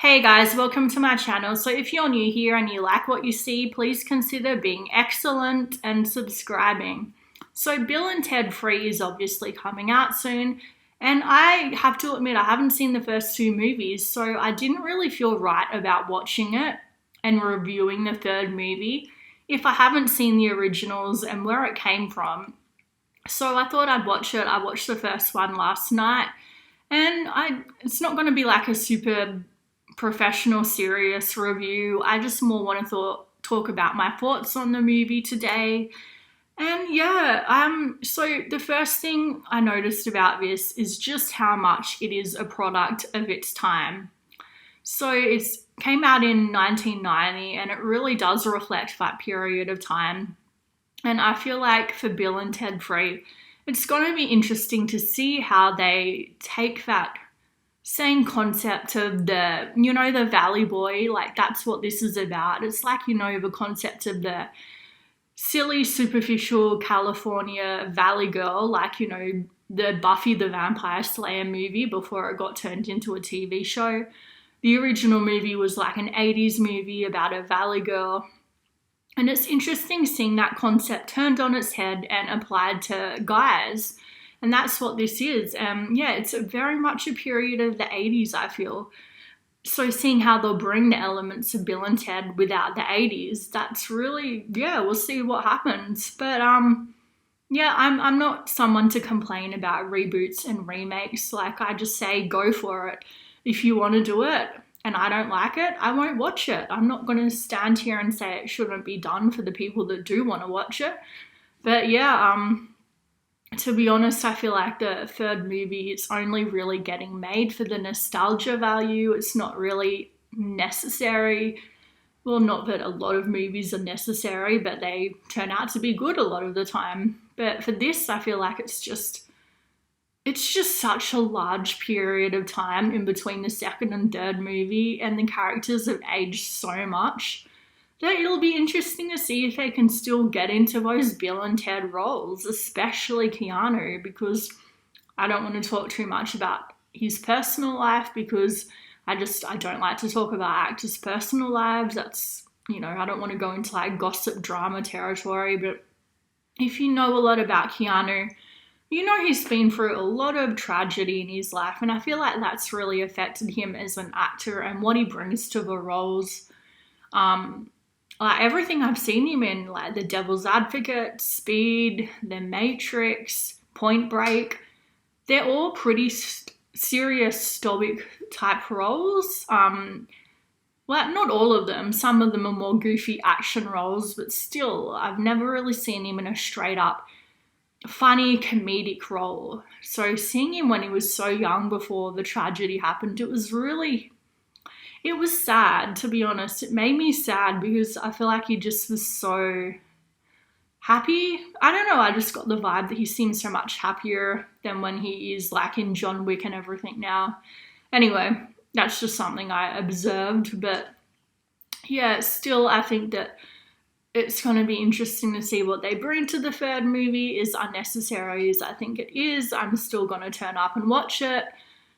Hey guys, welcome to my channel. So if you're new here and you like what you see, please consider being excellent and subscribing. So Bill and Ted 3 is obviously coming out soon, and I have to admit I haven't seen the first two movies, so I didn't really feel right about watching it and reviewing the third movie if I haven't seen the originals and where it came from. So I thought I'd watch it. I watched the first one last night, and it's not going to be like a super professional, serious review. I just more want to talk about my thoughts on the movie today. And yeah, so the first thing I noticed about this is just how much it is a product of its time. So it came out in 1990 and it really does reflect that period of time. And I feel like for Bill and Ted 3, it's going to be interesting to see how they take that same concept of the Valley Boy, like that's what this is about. It's like, the concept of the silly, superficial California Valley girl, like, the Buffy the Vampire Slayer movie before it got turned into a TV show. The original movie was like an 80s movie about a Valley girl. And it's interesting seeing that concept turned on its head and applied to guys. And that's what this is. It's very much a period of the 80s, I feel. So seeing how they'll bring the elements of Bill and Ted without the 80s, that's really, we'll see what happens. But I'm not someone to complain about reboots and remakes. Like, I just say go for it. If you want to do it and I don't like it, I won't watch it. I'm not going to stand here and say it shouldn't be done for the people that do want to watch it. But to be honest, I feel like the third movie is only really getting made for the nostalgia value. It's not really necessary. Well, not that a lot of movies are necessary, but they turn out to be good a lot of the time. But for this, I feel like it's just such a large period of time in between the second and third movie, and the characters have aged so much that it'll be interesting to see if they can still get into those Bill and Ted roles, especially Keanu, because I don't want to talk too much about his personal life because I don't like to talk about actors' personal lives. That's, I don't want to go into like gossip drama territory, but if you know a lot about Keanu, he's been through a lot of tragedy in his life, and I feel like that's really affected him as an actor and what he brings to the roles. Like everything I've seen him in, like The Devil's Advocate, Speed, The Matrix, Point Break, they're all pretty serious, stoic type roles. Not all of them. Some of them are more goofy action roles, but still, I've never really seen him in a straight up funny comedic role. So seeing him when he was so young before the tragedy happened, it was sad, to be honest. It made me sad because I feel like he just was so happy. I don't know, I just got the vibe that he seems so much happier than when he is like in John Wick and everything now. Anyway, that's just something I observed. But yeah, still I think that it's going to be interesting to see what they bring to the third movie. As unnecessary as I think it is, I'm still going to turn up and watch it.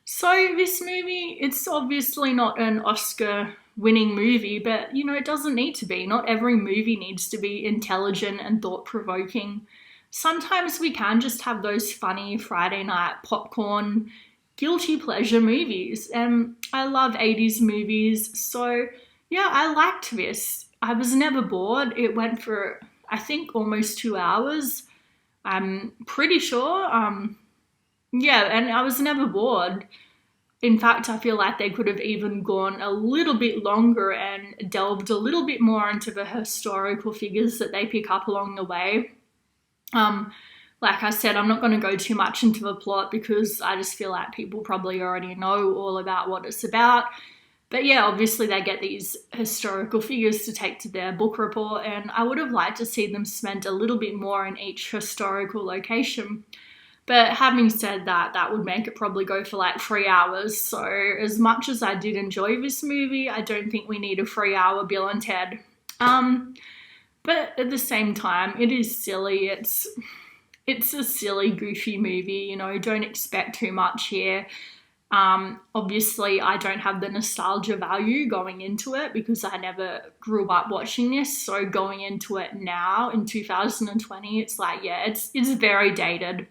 So this movie, it's obviously not an Oscar-winning movie, but, it doesn't need to be. Not every movie needs to be intelligent and thought-provoking. Sometimes we can just have those funny Friday night popcorn, guilty pleasure movies. And I love 80s movies, so yeah, I liked this. I was never bored. It went for, I think, almost 2 hours. I'm pretty sure. And I was never bored. In fact, I feel like they could have even gone a little bit longer and delved a little bit more into the historical figures that they pick up along the way. Like I said, I'm not going to go too much into the plot because I just feel like people probably already know all about what it's about. But yeah, obviously they get these historical figures to take to their book report, and I would have liked to see them spend a little bit more in each historical location. But having said that, that would make it probably go for like 3 hours. So as much as I did enjoy this movie, I don't think we need a 3-hour Bill and Ted. But at the same time, it is silly. It's a silly, goofy movie. Don't expect too much here. Obviously, I don't have the nostalgia value going into it because I never grew up watching this. So going into it now in 2020, it's like, yeah, it's very dated.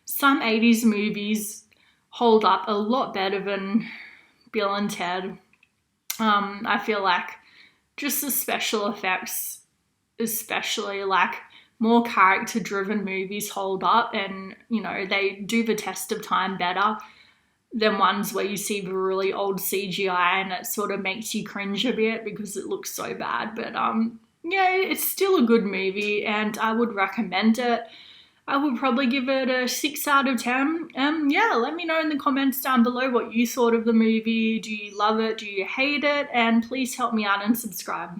Some 80s movies hold up a lot better than Bill and Ted. I feel like just the special effects, especially like more character driven movies hold up, and they do the test of time better than ones where you see the really old CGI and it sort of makes you cringe a bit because it looks so bad. But yeah, it's still a good movie and I would recommend it. I would probably give it a 6 out of 10. Yeah, let me know in the comments down below what you thought of the movie. Do you love it? Do you hate it? And please help me out and subscribe.